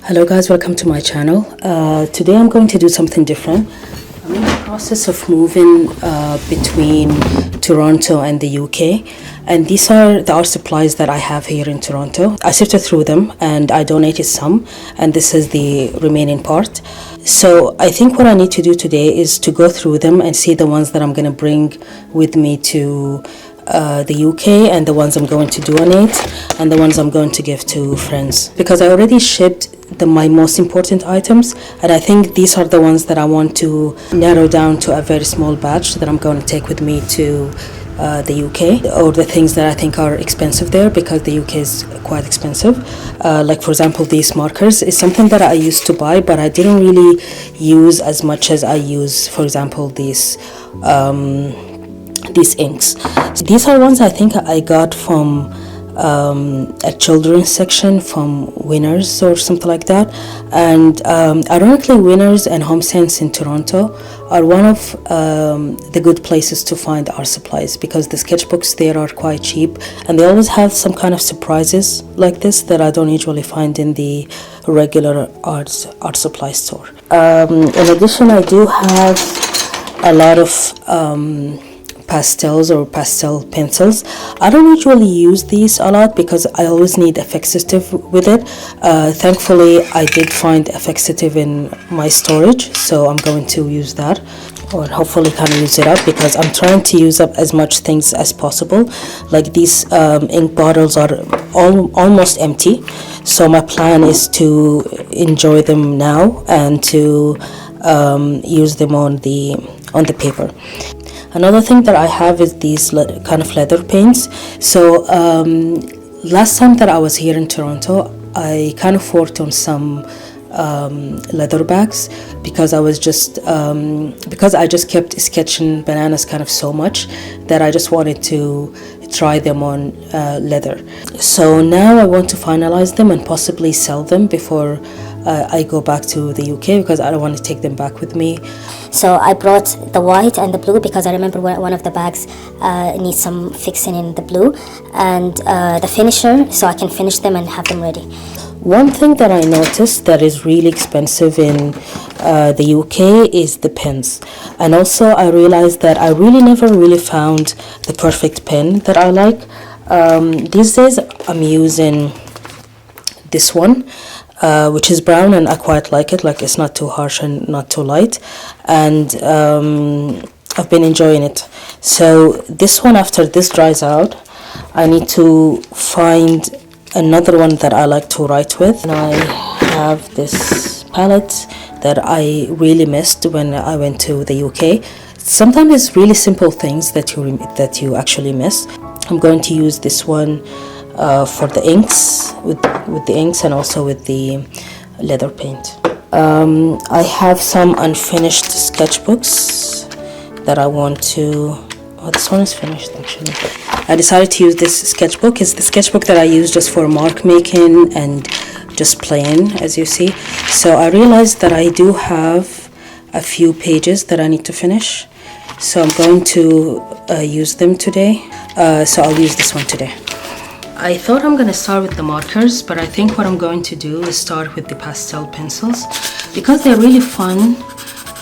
Hello guys, welcome to my channel. Today I'm going to do something different. I'm in the process of moving between Toronto and the UK, and these are the art supplies that I have here in Toronto. I sifted through them and I donated some, and this is the remaining part. So I think what I need to do today is to go through them and see the ones that I'm going to bring with me to the UK, and the ones I'm going to donate, and the ones I'm going to give to friends, because I already shipped my most important items, and I think these are the ones that I want to narrow down to a very small batch that I'm going to take with me to the UK, or the things that I think are expensive there, because the UK is quite expensive. Like for example, these markers is something that I used to buy, but I didn't really use as much as I use, for example, these inks. These are ones I think I got from a children's section from Winners or something like that, and ironically Winners and Home Sense in Toronto are one of the good places to find art supplies, because the sketchbooks there are quite cheap, and they always have some kind of surprises like this that I don't usually find in the regular art supply store. In addition, I do have a lot of pastels or pastel pencils. I don't usually use these a lot because I always need a fixative with it. Thankfully, I did find a fixative in my storage, so I'm going to use that, or hopefully kind of use it up, because I'm trying to use up as much things as possible. Like these ink bottles are almost empty, so my plan is to enjoy them now and to use them on the paper. Another thing that I have is these kind of leather paints. So last time that I was here in Toronto, I kind of worked on some leather bags, because I was just because I just kept sketching bananas kind of so much that I just wanted to try them on leather. So now I want to finalize them and possibly sell them before I go back to the UK, because I don't want to take them back with me. So I brought the white and the blue because I remember one of the bags needs some fixing in the blue, and the finisher, so I can finish them and have them ready. One thing that I noticed that is really expensive in the UK is the pens. And also I realized that I never really found the perfect pen that I like. These days I'm using this one, which is brown, and I quite like it. Like, it's not too harsh and not too light, and I've been enjoying it. So this one, after this dries out, I need to find another one that I like to write with. And I have this palette that I really missed when I went to the UK. Sometimes it's really simple things that you actually miss. I'm going to use this one for the inks, with the inks, and also with the leather paint. I have some unfinished sketchbooks that I want to... Oh, this one is finished actually. I decided to use this sketchbook. It's the sketchbook that I use just for mark making and just playing, as you see. So I realized that I do have a few pages that I need to finish, so I'm going to use them today. So I'll use this one today. I thought I'm going to start with the markers, but I think what I'm going to do is start with the pastel pencils, because they're really fun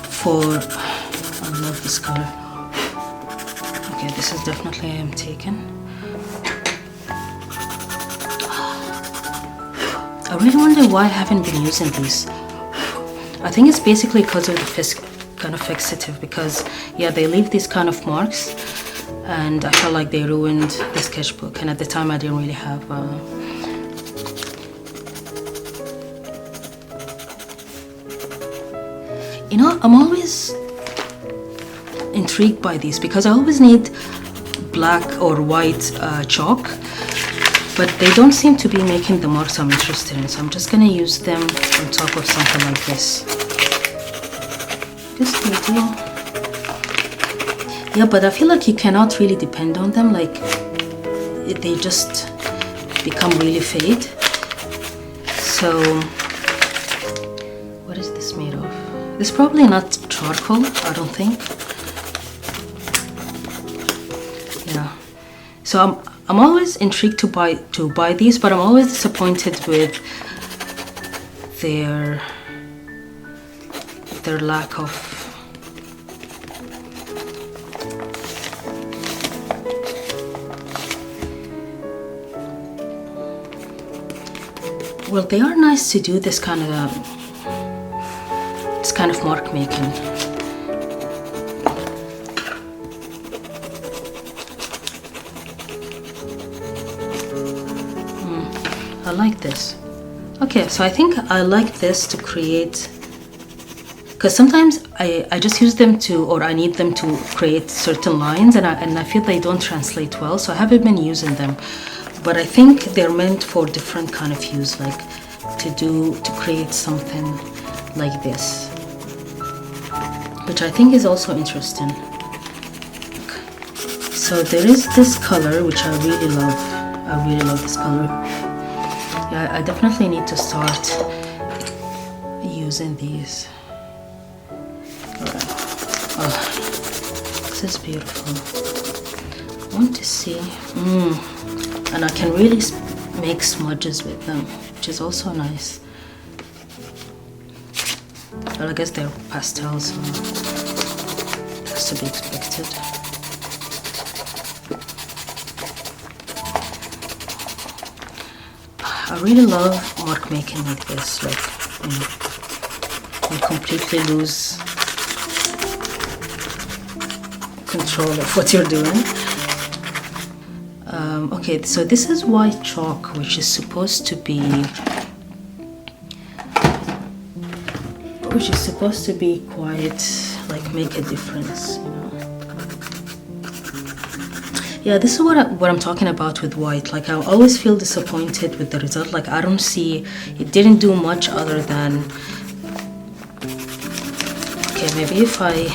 for... I love this color. Okay, this is definitely taken. I really wonder why I haven't been using these. I think it's basically because of the kind of fixative, because yeah, they leave these kind of marks, and I felt like they ruined the sketchbook, and at the time I didn't really have you know, I'm always intrigued by these, because I always need black or white chalk, but they don't seem to be making the marks I'm interested in, so I'm just gonna use them on top of something like this. This they do. Yeah, but I feel like you cannot really depend on them. Like, they just become really fade. So, what is this made of? This is probably not charcoal, I don't think. Yeah. So I'm always intrigued to buy these, but I'm always disappointed with their lack of well, they are nice to do this kind of mark making. I like this. Okay, so I think I like this to create, because sometimes I just use them to, or I need them to create certain lines, and I feel they don't translate well, so I haven't been using them. But I think they're meant for different kind of use, like to create something like this, which I think is also interesting. Okay. So there is this color which I really love. I really love this color. Yeah, I definitely need to start using these. Alright. Oh, this is beautiful. I want to see. And I can really make smudges with them, which is also nice. Well, I guess they're pastels, so that's to be expected. I really love mark making like this, like you completely lose control of what you're doing. Okay, so this is white chalk, which is supposed to be quite like make a difference, you know. Yeah, this is what I'm talking about with white. Like I always feel disappointed with the result. Like I don't see, it didn't do much other than, okay, maybe if I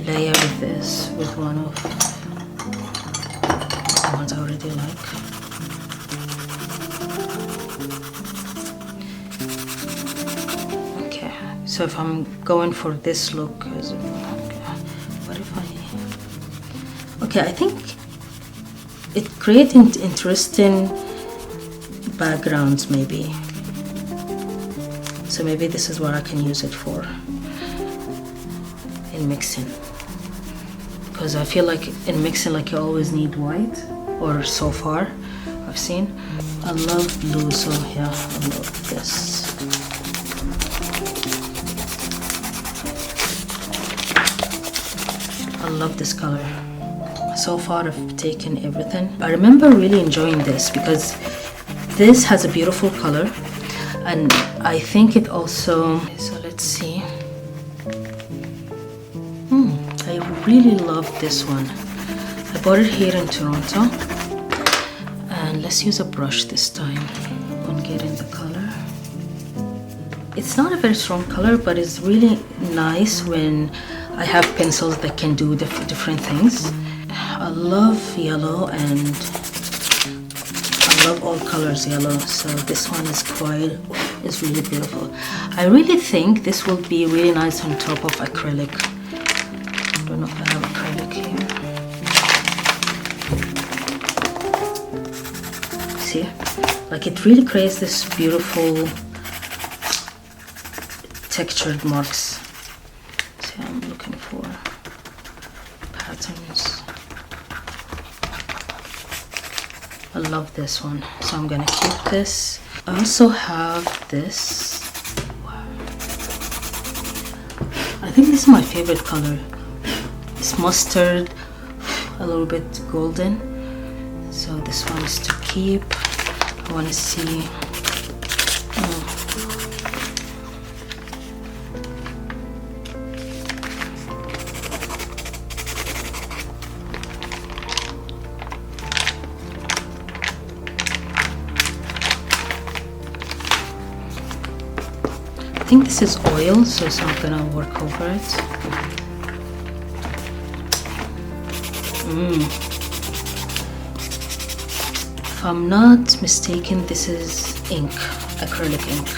layer this with one of the ones I already like. Okay, so if I'm going for this look, what if okay, I think it creates interesting backgrounds maybe. So maybe this is what I can use it for in mixing. Because I feel like in mixing, like you always need white, or so far I've seen. I love blue, so yeah, I love this. I love this color. So far I've taken everything. I remember really enjoying this because this has a beautiful color, and I think it also, so let's see. I really love this one. I bought it here in Toronto, and let's use a brush this time on getting the color. It's not a very strong color, but it's really nice when I have pencils that can do different things. I love yellow, and I love all colors yellow, so this one is really beautiful. I really think this will be really nice on top of acrylic. I don't know if I have acrylic here. See, like it really creates this beautiful textured marks. See, I'm looking for patterns. I love this one, so I'm gonna keep this. I also have this. Wow. I think this is my favorite color. It's mustard, a little bit golden. So this one is to keep. I want to see. I think this is oil, so it's not gonna work over it. If I'm not mistaken, this is ink, acrylic ink.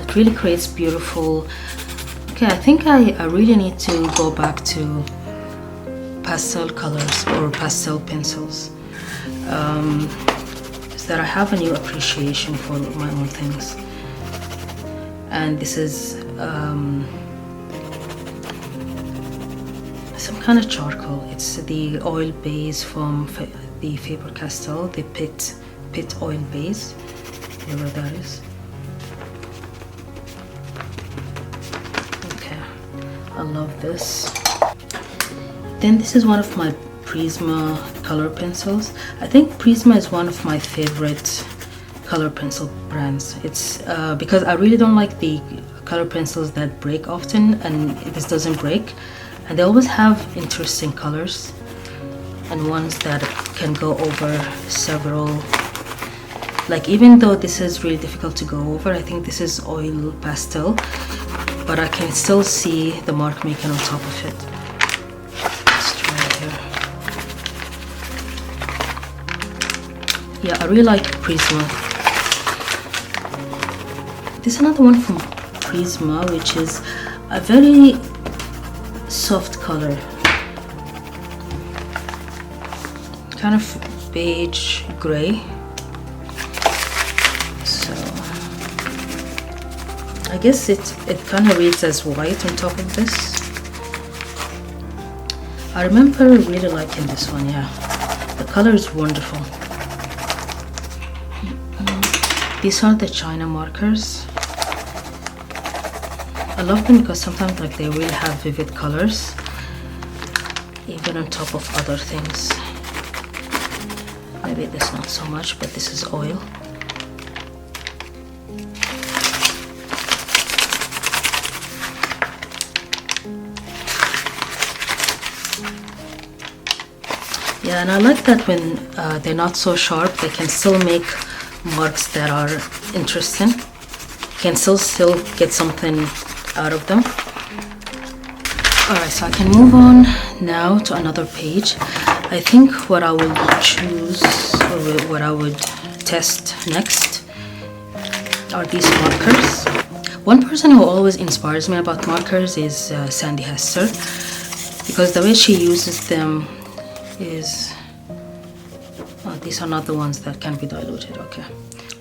It really creates beautiful. Okay, I think I really need to go back to pastel colors or pastel pencils. that I have a new appreciation for my own things. And this is some kind of charcoal. It's the oil base from the Faber-Castell, the Pitt oil base, whatever that is. Okay, I love this. Then this is one of my Prisma color pencils. I think Prisma is one of my favorite color pencil brands. It's because I really don't like the color pencils that break often, and this doesn't break, and they always have interesting colors and ones that can go over several, like even though this is really difficult to go over, I think this is oil pastel, but I can still see the mark making on top of it. Let's try it here. Yeah, I really like Prisma. This is another one from Prisma, which is a very soft color, kind of beige gray. So I guess it kind of reads as white on top of this. I remember really liking this one. Yeah, the color is wonderful. These are the China markers. I love them because sometimes like they really have vivid colors, even on top of other things. Maybe this not so much, but this is oil. Yeah, and I like that when they're not so sharp, they can still make marks that are interesting. You can still get something out of them. Alright, so I can move on now to another page. I think what I will choose, or what I would test next, are these markers. One person who always inspires me about markers is Sandy Hester, because the way she uses them is... Oh, these are not the ones that can be diluted. Okay,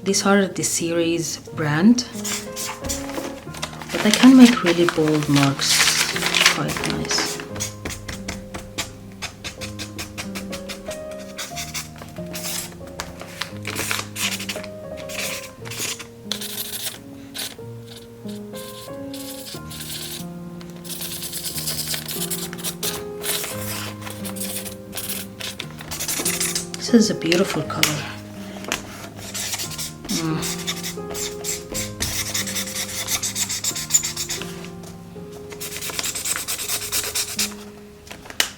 these are the series brand, but they can make really bold marks. Quite nice. This is a beautiful color.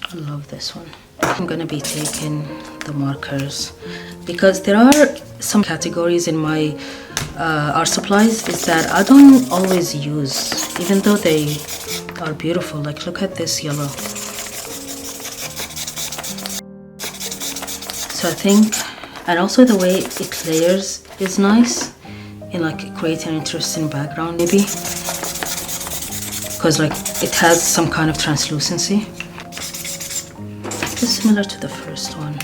I love this one. I'm gonna be taking the markers because there are some categories in my art supplies is that I don't always use, even though they are beautiful. Like, look at this yellow. So I think, and also the way it layers is nice in like creating an interesting background maybe, because like it has some kind of translucency. It's similar to the first one.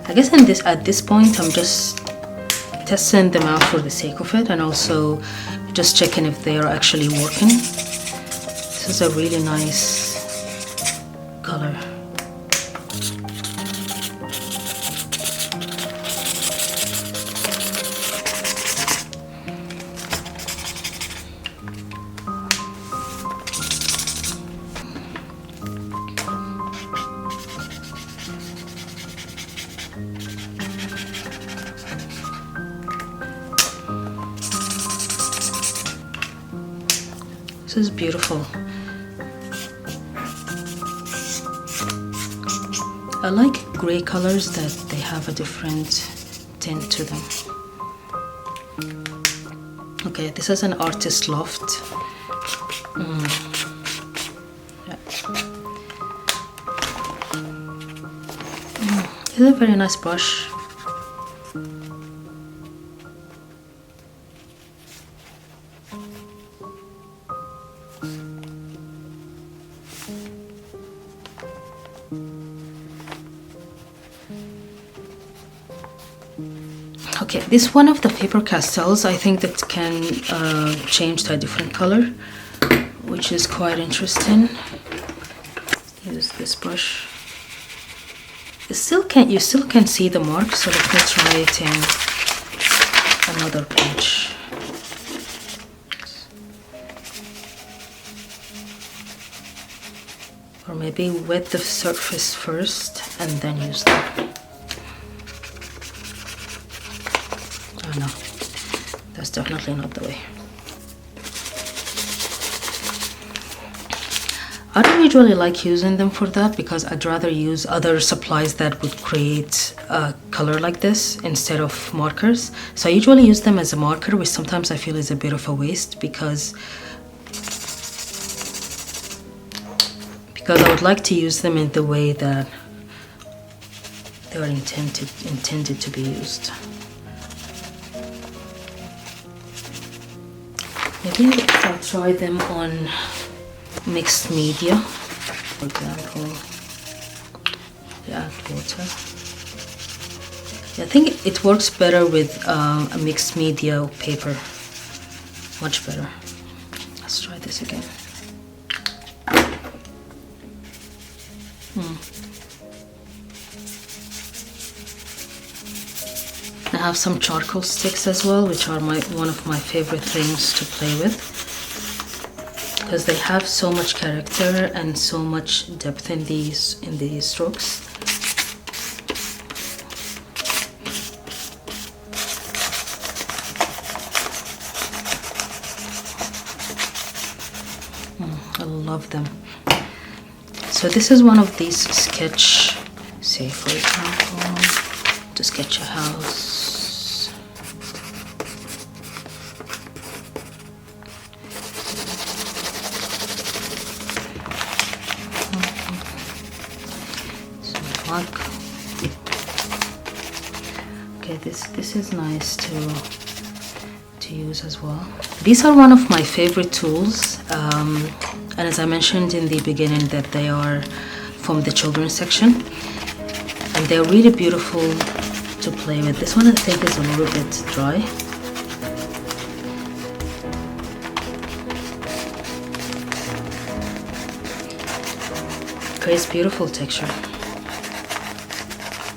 I guess at this point I'm just testing them out for the sake of it, and also just checking if they are actually working. This is a really nice color. This is beautiful. I like gray colors that they have a different tint to them. Okay, this is an artist loft. Yeah. This is a very nice brush. Okay, this one of the Faber-Castels, I think that can change to a different color, which is quite interesting. Use this brush. You still can see the mark, so let me try it in another page. Or maybe wet the surface first and then use that. Oh no, that's definitely not the way. I don't usually like using them for that because I'd rather use other supplies that would create a color like this instead of markers. So I usually use them as a marker, which sometimes I feel is a bit of a waste because I would like to use them in the way that they are intended to be used. Maybe I'll try them on mixed media. For example, add water. I think it works better with a mixed media paper. Much better. Let's try this again. I have some charcoal sticks as well, which are one of my favorite things to play with because they have so much character and so much depth in these strokes. I love them. So this is one of these sketch, say for example, to sketch a house. Okay, this is nice to use as well. These are one of my favorite tools, and as I mentioned in the beginning that they are from the children's section, and they're really beautiful to play with. This one I think is a little bit dry. Creates beautiful texture.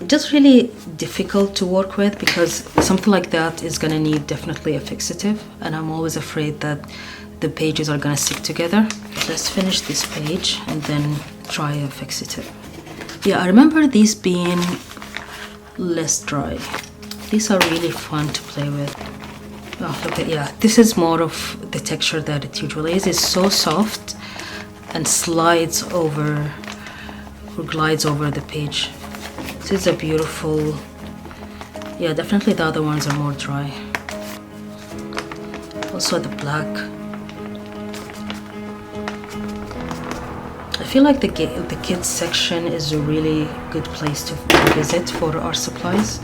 Just really difficult to work with because something like that is gonna need definitely a fixative, and I'm always afraid that the pages are gonna stick together. Let's finish this page and then try a fixative. Yeah, I remember these being less dry. These are really fun to play with. Oh, okay, yeah, this is more of the texture that it usually is. It's so soft and slides over or glides over the page. This is a beautiful, yeah, definitely the other ones are more dry. Also the black. I feel like the kids section is a really good place to visit for art supplies.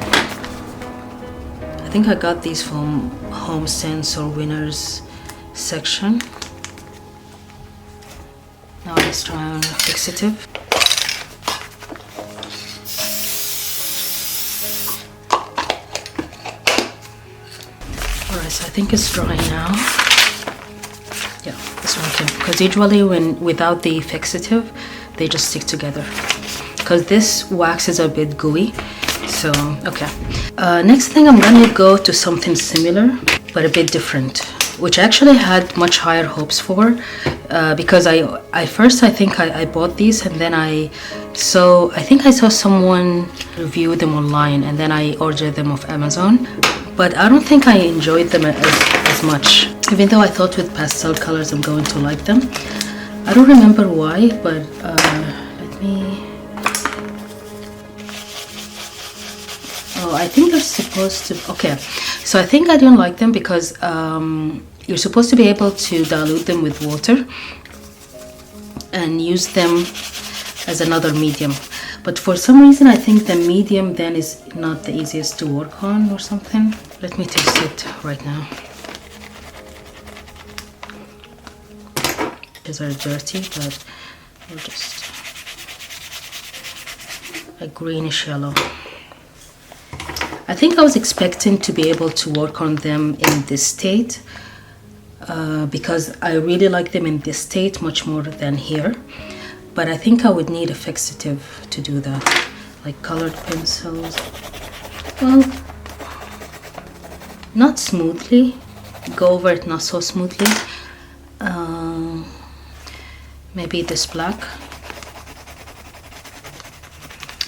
I think I got these from Home Sense or Winners section. Now let's try on a fixative. Alright, so I think it's dry now. Yeah, this one can, because usually without the fixative, they just stick together. Because this wax is a bit gooey, so okay. Next thing I'm gonna go to something similar, but a bit different, which I actually had much higher hopes for, because I first think I bought these, and then I think I saw someone review them online, and then I ordered them off Amazon. But I don't think I enjoyed them as much, even though I thought with pastel colors I'm going to like them. I don't remember why, but let me... Oh, I think they're supposed to... Okay, so I think I didn't like them because you're supposed to be able to dilute them with water and use them as another medium. But for some reason I think the medium then is not the easiest to work on or something. Let me taste it right now. These are dirty, but we're just a greenish yellow. I think I was expecting to be able to work on them in this state because I really like them in this state much more than here. But I think I would need a fixative to do that, like colored pencils. Well, not smoothly, go over it not so smoothly. Maybe this black.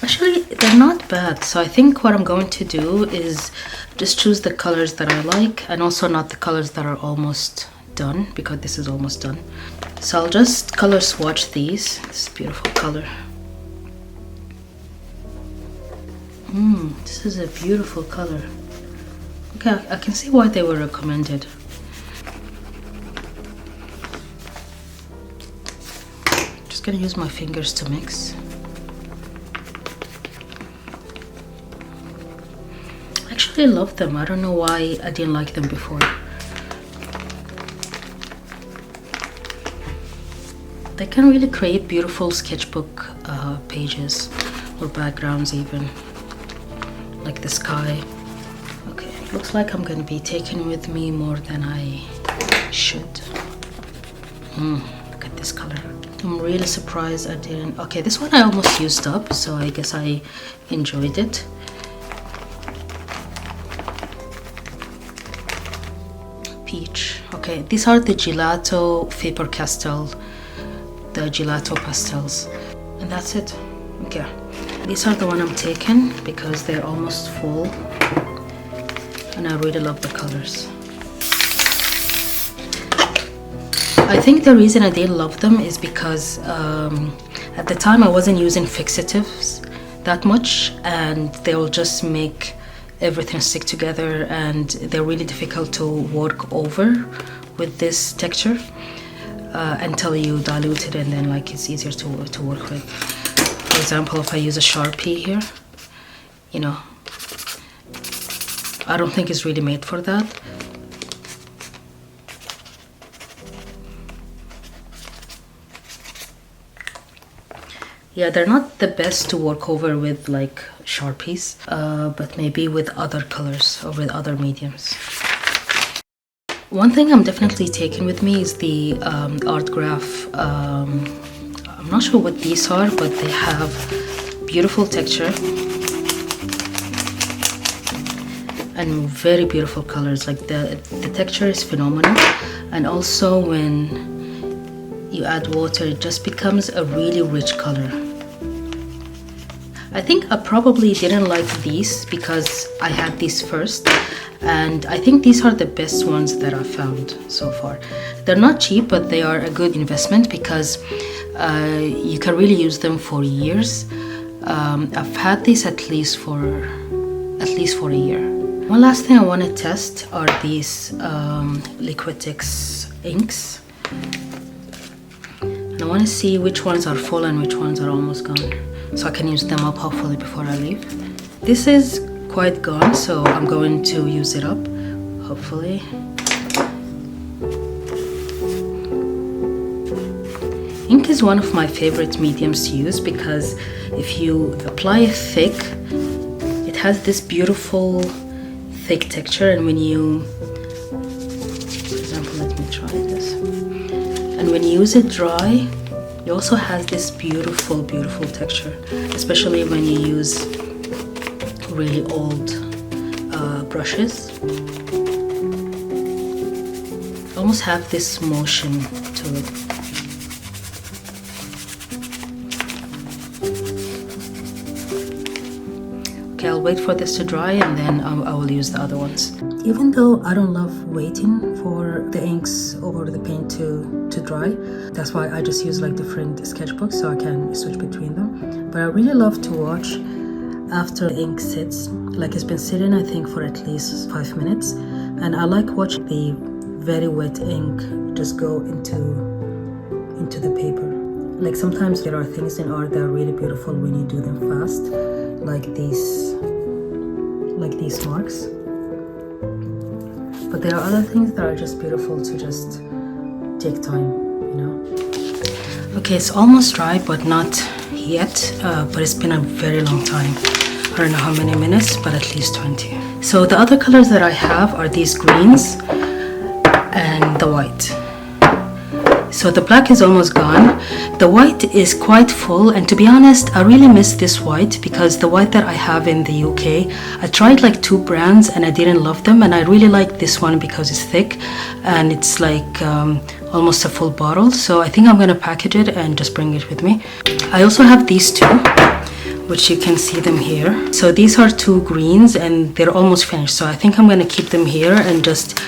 Actually, they're not bad. So I think what I'm going to do is just choose the colors that I like, and also not the colors that are almost done, because this is almost done. So I'll just color swatch these. This beautiful color. This is a beautiful color. Okay, I can see why they were recommended. Just gonna use my fingers to mix. I actually love them. I don't know why I didn't like them before. They can really create beautiful sketchbook pages or backgrounds even, like the sky. Okay, looks like I'm gonna be taking with me more than I should. Look at this color. I'm really surprised I didn't. Okay, this one I almost used up, so I guess I enjoyed it. Peach. Okay, these are the Gelato Faber-Castell, the Gelato pastels, and that's it. Okay, these are the one I'm taking because they're almost full, and I really love the colors. I think the reason I didn't love them is because at the time I wasn't using fixatives that much, and they will just make everything stick together, and they're really difficult to work over with this texture until you dilute it, and then like it's easier to work with. For example, if I use a Sharpie here, you know, I don't think it's really made for that. Yeah, they're not the best to work over with like Sharpies, but maybe with other colors or with other mediums. One thing I'm definitely taking with me is the art graph. I'm not sure what these are, but they have beautiful texture and very beautiful colors. Like the texture is phenomenal, and also when you add water, it just becomes a really rich color. I think I probably didn't like these because I had these first, and I think these are the best ones that I've found so far. They're not cheap, but they are a good investment because you can really use them for years. I've had these at least for a year. One last thing I want to test are these Liquitex inks. I want to see which ones are full and which ones are almost gone, so I can use them up hopefully before I leave. This is quite gone, so I'm going to use it up, hopefully. Ink is one of my favorite mediums to use because if you apply it thick, it has this beautiful thick texture, and when you, for example, let me try this. And when you use it dry, it also has this beautiful, beautiful texture, especially when you use really old brushes. Almost have this motion to it. Okay, I'll wait for this to dry, and then I will use the other ones. Even though I don't love waiting for the inks or the paint to dry, that's why I just use like different sketchbooks so I can switch between them. But I really love to watch after the ink sits. Like it's been sitting, I think, for at least 5 minutes, and I like watching the very wet ink just go into the paper. Like sometimes there are things in art that are really beautiful when you do them fast, like these marks. But there are other things that are just beautiful to just take time, you know. Okay, it's almost dry, but not yet. But it's been a very long time. I I don't know how many minutes, but at least 20. So the other colors that I have are these greens and the white. So the black is almost gone. The white is quite full, and to be honest, I really miss this white because the white that I have in the UK, I tried like 2 brands and I didn't love them, and I really like this one because it's thick and it's like almost a full bottle. So I think I'm gonna package it and just bring it with me. I also have these 2, which you can see them here. So these are 2 greens and they're almost finished. So I think I'm gonna keep them here and just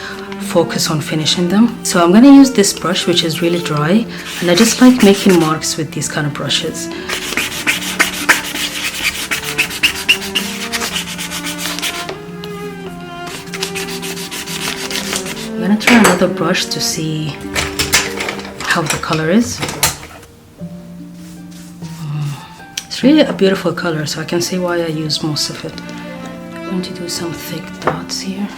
focus on finishing them. So I'm gonna use this brush, which is really dry, and I just like making marks with these kind of brushes. I'm gonna try another brush to see how the color is. It's really a beautiful color, so I can see why I use most of it. I'm going to do some thick dots here.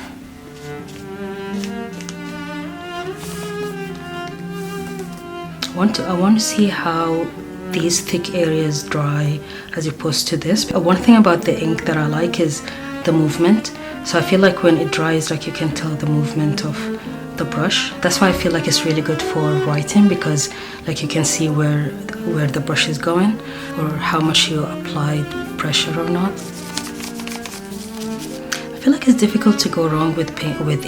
I want to see how these thick areas dry as opposed to this. One thing about the ink that I like is the movement. So I feel like when it dries, like you can tell the movement of the brush. That's why I feel like it's really good for writing, because like you can see where the brush is going or how much you applied pressure or not. I feel like it's difficult to go wrong with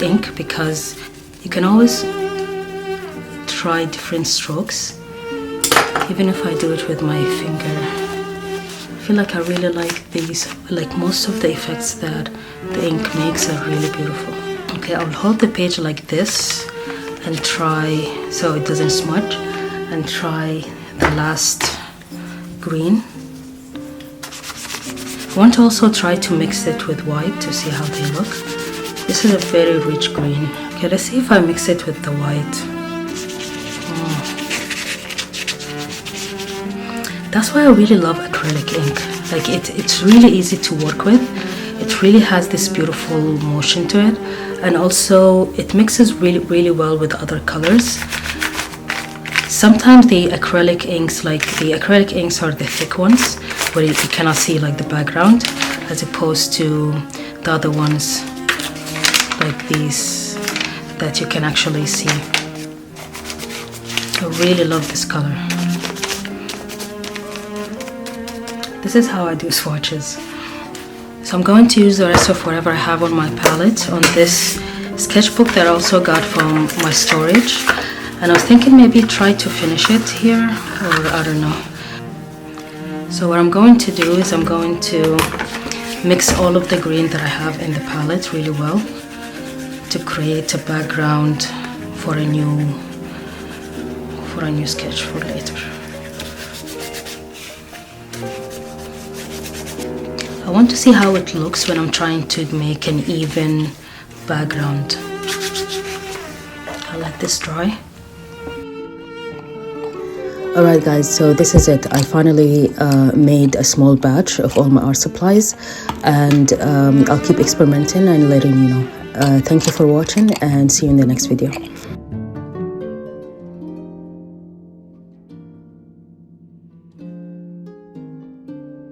ink because you can always try different strokes, even if I do it with my finger. I feel like I really like these, like most of the effects that the ink makes are really beautiful. Okay, I'll hold the page like this and try, so it doesn't smudge, and try the last green. I want to also try to mix it with white to see how they look. This is a very rich green. Okay, let's see if I mix it with the white. That's why I really love acrylic ink. Like it's really easy to work with. It really has this beautiful motion to it, and also it mixes really well with other colors. Sometimes the acrylic inks are the thick ones where you cannot see like the background, as opposed to the other ones like these that you can actually see. I really love this color. This is how I do swatches. So I'm going to use the rest of whatever I have on my palette on this sketchbook that I also got from my storage. And I was thinking maybe try to finish it here, or I don't know. So what I'm going to do is I'm going to mix all of the green that I have in the palette really well to create a background for a new sketch for later. I want to see how it looks when I'm trying to make an even background. I'll let this dry. Alright guys, so this is it. I finally made a small batch of all my art supplies, and I'll keep experimenting and letting you know. Thank you for watching, and see you in the next video.